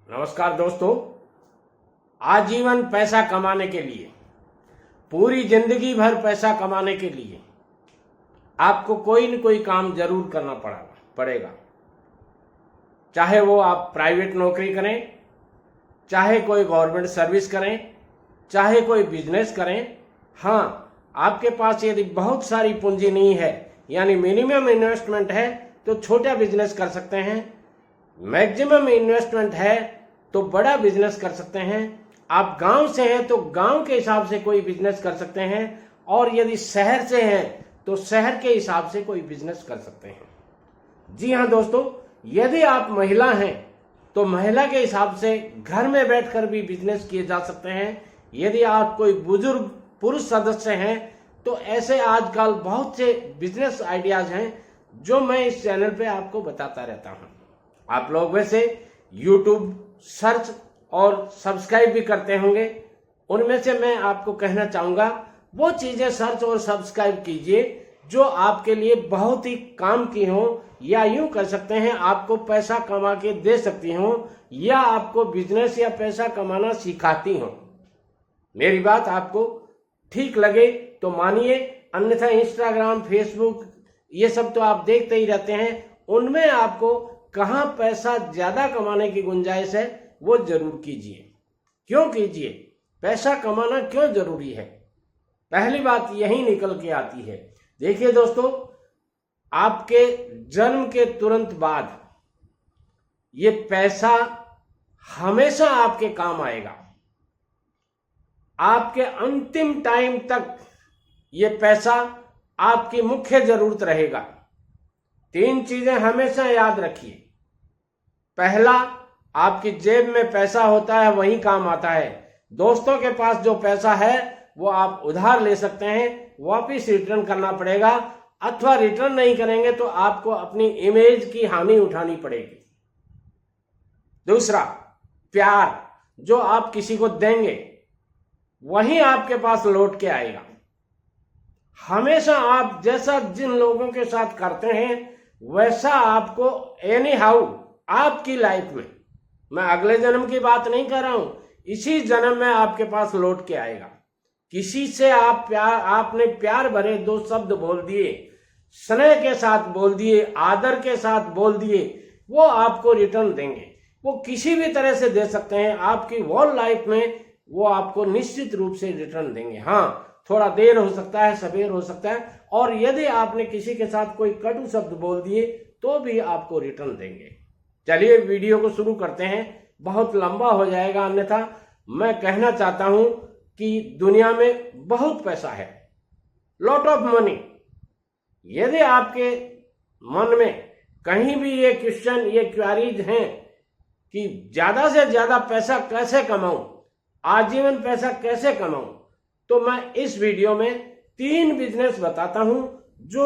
नमस्कार दोस्तों। आजीवन पैसा कमाने के लिए, पूरी जिंदगी भर पैसा कमाने के लिए आपको कोई न कोई काम जरूर करना पड़ेगा। चाहे वो आप प्राइवेट नौकरी करें, चाहे कोई गवर्नमेंट सर्विस करें, चाहे कोई बिजनेस करें। हाँ, आपके पास यदि बहुत सारी पूंजी नहीं है, यानी मिनिमम इन्वेस्टमेंट है, तो छोटा बिजनेस कर सकते हैं। मैक्सिमम इन्वेस्टमेंट है तो बड़ा बिजनेस कर सकते हैं। आप गांव से हैं तो गांव के हिसाब से कोई बिजनेस कर सकते हैं, और यदि शहर से हैं तो शहर के हिसाब से कोई बिजनेस कर सकते हैं। जी हाँ दोस्तों, यदि आप महिला हैं तो महिला के हिसाब से घर में बैठकर भी बिजनेस किए जा सकते हैं। यदि आप कोई बुजुर्ग पुरुष सदस्य हैं तो ऐसे आजकल बहुत से बिजनेस आइडियाज हैं जो मैं इस चैनल पे आपको बताता रहता हूं। आप लोग वैसे YouTube सर्च और सब्सक्राइब भी करते होंगे। उनमें से मैं आपको कहना चाहूंगा, वो चीजें सर्च और सब्सक्राइब कीजिए जो आपके लिए बहुत ही काम की हो, या यूं कर सकते हैं आपको पैसा कमा के दे सकती हो, या आपको बिजनेस या पैसा कमाना सिखाती हो। मेरी बात आपको ठीक लगे तो मानिए, अन्यथा इंस्टाग्राम, फेसबुक ये सब तो आप देखते ही रहते हैं। उनमें आपको कहां पैसा ज्यादा कमाने की गुंजाइश है वो जरूर कीजिए। क्यों कीजिए? पैसा कमाना क्यों जरूरी है? पहली बात यही निकल के आती है। देखिए दोस्तों, आपके जन्म के तुरंत बाद ये पैसा हमेशा आपके काम आएगा। आपके अंतिम टाइम तक ये पैसा आपकी मुख्य जरूरत रहेगा। 3 चीजें हमेशा याद रखिए। पहला, आपकी जेब में पैसा होता है वही काम आता है। दोस्तों के पास जो पैसा है वो आप उधार ले सकते हैं, वापिस रिटर्न करना पड़ेगा, अथवा रिटर्न नहीं करेंगे तो आपको अपनी इमेज की हानि उठानी पड़ेगी। दूसरा, प्यार जो आप किसी को देंगे वही आपके पास लौट के आएगा। हमेशा आप जैसा जिन लोगों के साथ करते हैं वैसा आपको एनी हाउ आपकी लाइफ में, मैं अगले जन्म की बात नहीं कर रहा हूं, इसी जन्म में आपके पास लौट के आएगा। किसी से आपने प्यार भरे 2 शब्द बोल दिए, स्नेह के साथ बोल दिए, आदर के साथ बोल दिए, वो आपको रिटर्न देंगे। वो किसी भी तरह से दे सकते हैं, आपकी होल लाइफ में वो आपको निश्चित रूप से रिटर्न देंगे। हाँ, थोड़ा देर हो सकता है, सवेर हो सकता है, और यदि आपने किसी के साथ कोई कटु शब्द बोल दिए तो भी आपको रिटर्न देंगे। चलिए वीडियो को शुरू करते हैं, बहुत लंबा हो जाएगा। अन्यथा मैं कहना चाहता हूं कि दुनिया में बहुत पैसा है, लॉट ऑफ मनी। यदि आपके मन में कहीं भी ये क्वेश्चन, ये क्वेरीज हैं कि ज्यादा से ज्यादा पैसा कैसे कमाऊं, आजीवन पैसा कैसे कमाऊं, तो मैं इस वीडियो में 3 बिजनेस बताता हूं जो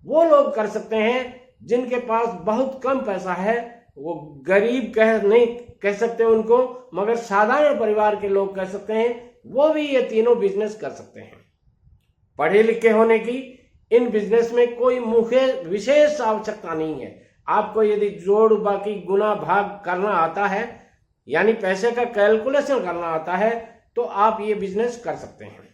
वो लोग कर सकते हैं जिनके पास बहुत कम पैसा है। वो गरीब नहीं कह सकते उनको, मगर साधारण परिवार के लोग कह सकते हैं, वो भी ये तीनों बिजनेस कर सकते हैं। पढ़े लिखे होने की इन बिजनेस में कोई मुख्य विशेष आवश्यकता नहीं है। आपको यदि जोड़, बाकी, गुना, भाग करना आता है, यानी पैसे का कैलकुलेशन करना आता है, तो आप ये बिजनेस कर सकते हैं।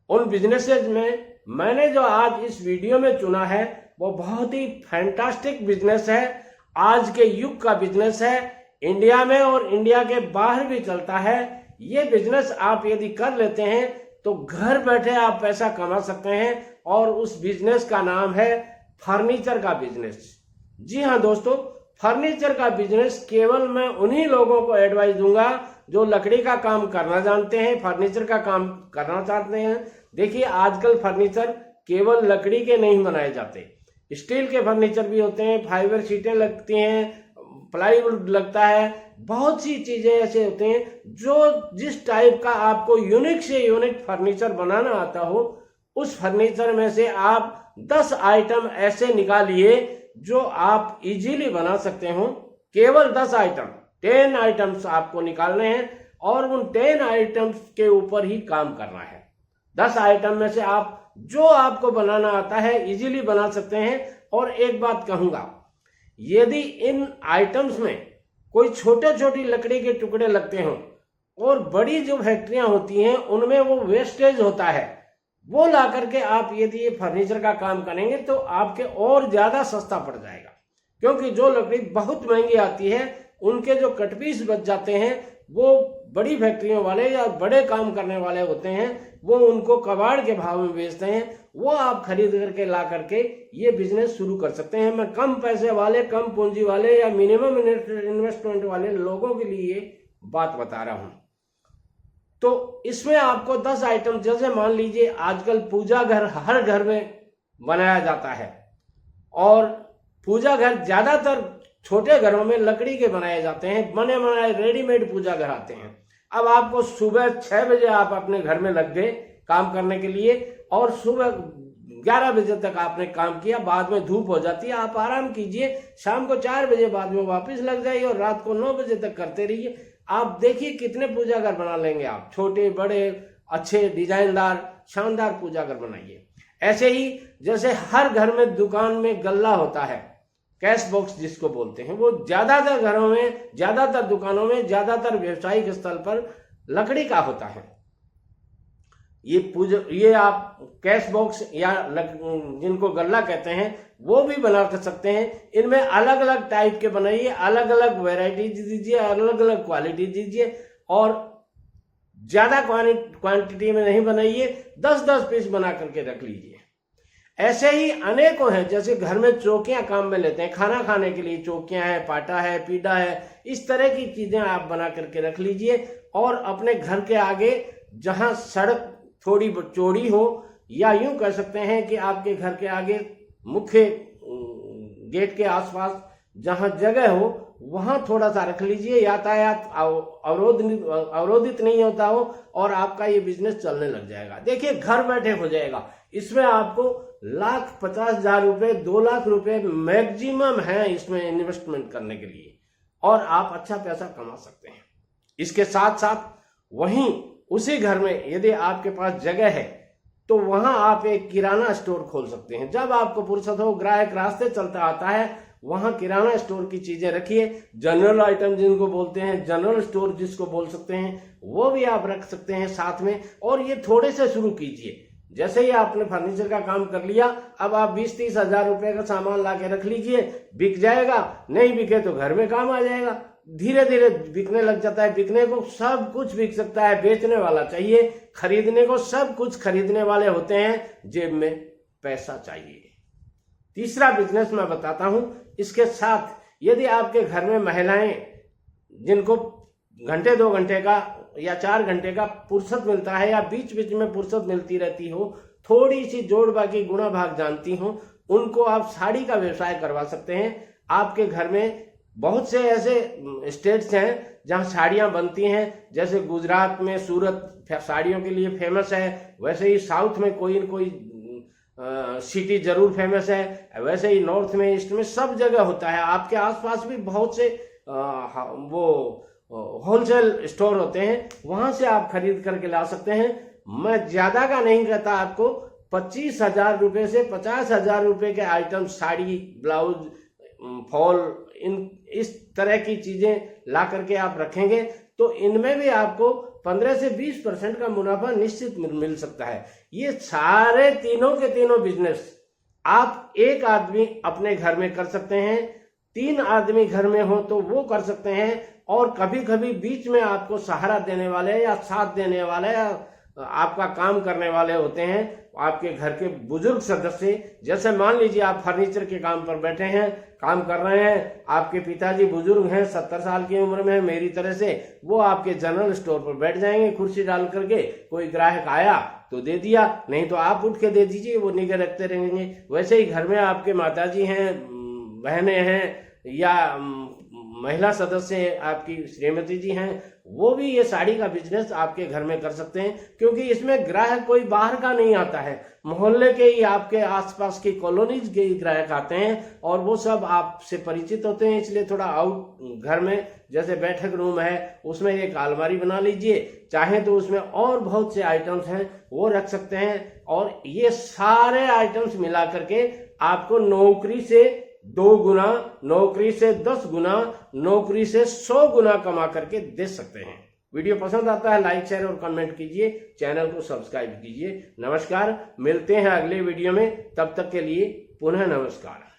उन बिजनेसेस में मैंने जो आज इस वीडियो में चुना है वो बहुत ही फैंटास्टिक बिजनेस है, आज के युग का बिजनेस है, इंडिया में और इंडिया के बाहर भी चलता है। ये बिजनेस आप यदि कर लेते हैं तो घर बैठे आप पैसा कमा सकते हैं, और उस बिजनेस का नाम है फर्नीचर का बिजनेस। जी हाँ दोस्तों, फर्नीचर का बिजनेस केवल मैं उन्हीं लोगों को एडवाइस दूंगा जो लकड़ी का काम करना जानते हैं, फर्नीचर का काम करना चाहते हैं। देखिए, आजकल फर्नीचर केवल लकड़ी के नहीं बनाए जाते, स्टील के फर्नीचर भी होते हैं, फाइबर शीटें लगती हैं, प्लाईवुड लगता है, बहुत सी चीजें ऐसे होते हैं जो जिस टाइप का आपको यूनिक से यूनिक फर्नीचर बनाना आता हो, उस फर्नीचर में से आप 10 आइटम ऐसे निकालिए जो आप इजीली बना सकते हो। केवल 10 आइटम, 10 आइटम्स आपको निकालने हैं और उन 10 आइटम्स के ऊपर ही काम करना है। 10 आइटम में से आप जो आपको बनाना आता है इजीली बना सकते हैं। और एक बात कहूंगा, यदि इन आइटम्स में कोई छोटे छोटी लकड़ी के टुकड़े लगते हों, और बड़ी जो फैक्ट्रियां होती हैं उनमें वो वेस्टेज होता है, वो ला करके आप यदि ये फर्नीचर का काम करेंगे तो आपके और ज्यादा सस्ता पड़ जाएगा। क्योंकि जो लकड़ी बहुत महंगी आती है उनके जो कट पीस बच जाते हैं वो बड़ी फैक्ट्रियों वाले या बड़े काम करने वाले होते हैं, वो उनको कबाड़ के भाव में बेचते हैं, वो आप खरीद करके ला करके ये बिजनेस शुरू कर सकते हैं। मैं कम पैसे वाले, कम पूंजी वाले या मिनिमम इन्वेस्टमेंट वाले लोगों के लिए बात बता रहा हूं। तो इसमें आपको 10 आइटम, जैसे मान लीजिए आजकल पूजा घर हर घर में बनाया जाता है, और पूजा घर ज्यादातर छोटे घरों में लकड़ी के बनाए जाते हैं, बने बनाए रेडीमेड पूजा घर आते हैं। अब आपको सुबह 6 बजे आप अपने घर में लग गए काम करने के लिए, और सुबह 11 बजे तक आपने काम किया, बाद में धूप हो जाती है, आप आराम कीजिए, शाम को 4 बजे बाद में वापस लग जाइए और रात को 9 बजे तक करते रहिए। आप देखिए कितने पूजा घर बना लेंगे आप, छोटे बड़े अच्छे डिजाइनदार शानदार पूजा घर बनाइए। ऐसे ही जैसे हर घर में दुकान में गल्ला होता है, कैश बॉक्स जिसको बोलते हैं, वो ज्यादातर घरों में, ज्यादातर दुकानों में, ज्यादातर व्यवसायिक स्थल पर लकड़ी का होता है। ये आप कैश बॉक्स या जिनको गल्ला कहते हैं वो भी बना कर सकते हैं। इनमें अलग अलग टाइप के बनाइए, अलग अलग वैरायटी दीजिए, अलग अलग क्वालिटी दीजिए, और ज्यादा क्वांटिटी में नहीं बनाइए, 10-10 पीस बना करके रख लीजिए। ऐसे ही अनेकों हैं, जैसे घर में चौकियां काम में लेते हैं, खाना खाने के लिए चौकियां हैं, पाटा है, पीढ़ा है, इस तरह की चीजें आप बना करके रख लीजिए। और अपने घर के आगे जहां सड़क थोड़ी चौड़ी हो, या यूं कह सकते हैं कि आपके घर के आगे मुख्य गेट के आसपास जहां जगह हो वहां थोड़ा सा रख लीजिए, यातायात अवरोधित नहीं होता हो, और आपका ये बिजनेस चलने लग जाएगा। देखिए घर बैठे हो जाएगा। इसमें आपको 1,50,000 रुपए, 2 लाख रुपए मैक्सिमम है इसमें इन्वेस्टमेंट करने के लिए, और आप अच्छा पैसा कमा सकते हैं। इसके साथ साथ वहीं उसी घर में यदि आपके पास जगह है तो वहां आप एक किराना स्टोर खोल सकते हैं। जब आपको फुर्सत हो, ग्राहक रास्ते चलता आता है, वहां किराना स्टोर की चीजें रखिए। जनरल आइटम जिनको बोलते हैं, जनरल स्टोर जिसको बोल सकते हैं, वो भी आप रख सकते हैं साथ में। और ये थोड़े से शुरू कीजिए। जैसे ही आपने फर्नीचर का काम कर लिया, अब आप 20-30 हजार रुपए का सामान ला के रख लीजिए, बिक जाएगा, नहीं बिके तो घर में काम आ जाएगा। धीरे धीरे बिकने लग जाता है। बिकने को सब कुछ बिक सकता है, बेचने वाला चाहिए। खरीदने को सब कुछ खरीदने वाले होते हैं, जेब में पैसा चाहिए। तीसरा बिजनेस मैं बताता हूं। इसके साथ यदि आपके घर में महिलाएं जिनको घंटे 2 घंटे का या 4 घंटे का फुर्सत मिलता है, या बीच बीच में फुर्सत मिलती रहती हो, थोड़ी सी जोड़ बाकी गुणा भाग जानती हो, उनको आप साड़ी का व्यवसाय करवा सकते हैं। आपके घर में बहुत से ऐसे स्टेट्स हैं जहां साड़ियां बनती हैं, जैसे गुजरात में सूरत साड़ियों के लिए फेमस है, वैसे ही साउथ में कोई न कोई सिटी जरूर फेमस है, वैसे ही नॉर्थ में, ईस्ट में, सब जगह होता है। आपके आसपास भी बहुत से वो होलसेल स्टोर होते हैं, वहां से आप खरीद करके ला सकते हैं। मैं ज्यादा का नहीं कहता आपको, 25,000 रुपए से 50,000 रुपए के आइटम, साड़ी, ब्लाउज, फॉल, इस तरह की चीजें ला करके आप रखेंगे तो इनमें भी आपको 15 से 20% का मुनाफा निश्चित मिल सकता है। ये सारे तीनों के तीनों बिजनेस आप एक आदमी अपने घर में कर सकते हैं, 3 आदमी घर में हो तो वो कर सकते हैं, और कभी कभी बीच में आपको सहारा देने वाले या साथ देने वाले या आपका काम करने वाले होते हैं आपके घर के बुजुर्ग सदस्य। जैसे मान लीजिए आप फर्नीचर के काम पर बैठे हैं, काम कर रहे हैं, आपके पिताजी बुजुर्ग हैं, 70 साल की उम्र में, मेरी तरह से, वो आपके जनरल स्टोर पर बैठ जाएंगे कुर्सी डाल करके। कोई ग्राहक आया तो दे दिया, नहीं तो आप उठ के दे दीजिए, वो निगाह रखते रहेंगे। वैसे ही घर में आपके माताजी हैं, बहनें हैं, या महिला सदस्य आपकी श्रीमती जी हैं, वो भी ये साड़ी का बिजनेस आपके घर में कर सकते हैं, क्योंकि इसमें ग्राहक कोई बाहर का नहीं आता है, मोहल्ले के ही, आपके आसपास की कॉलोनीज के ही ग्राहक आते हैं, और वो सब आपसे परिचित होते हैं। इसलिए थोड़ा आउट घर में, जैसे बैठक रूम है, उसमें एक अलमारी बना लीजिए, चाहे तो उसमें और बहुत से आइटम्स हैं वो रख सकते हैं। और ये सारे आइटम्स मिला करके आपको नौकरी से 2 गुना, नौकरी से 10 गुना, नौकरी से 100 गुना कमा करके दे सकते हैं। वीडियो पसंद आता है लाइक शेयर और कमेंट कीजिए, चैनल को सब्सक्राइब कीजिए। नमस्कार, मिलते हैं अगले वीडियो में, तब तक के लिए पुनः नमस्कार।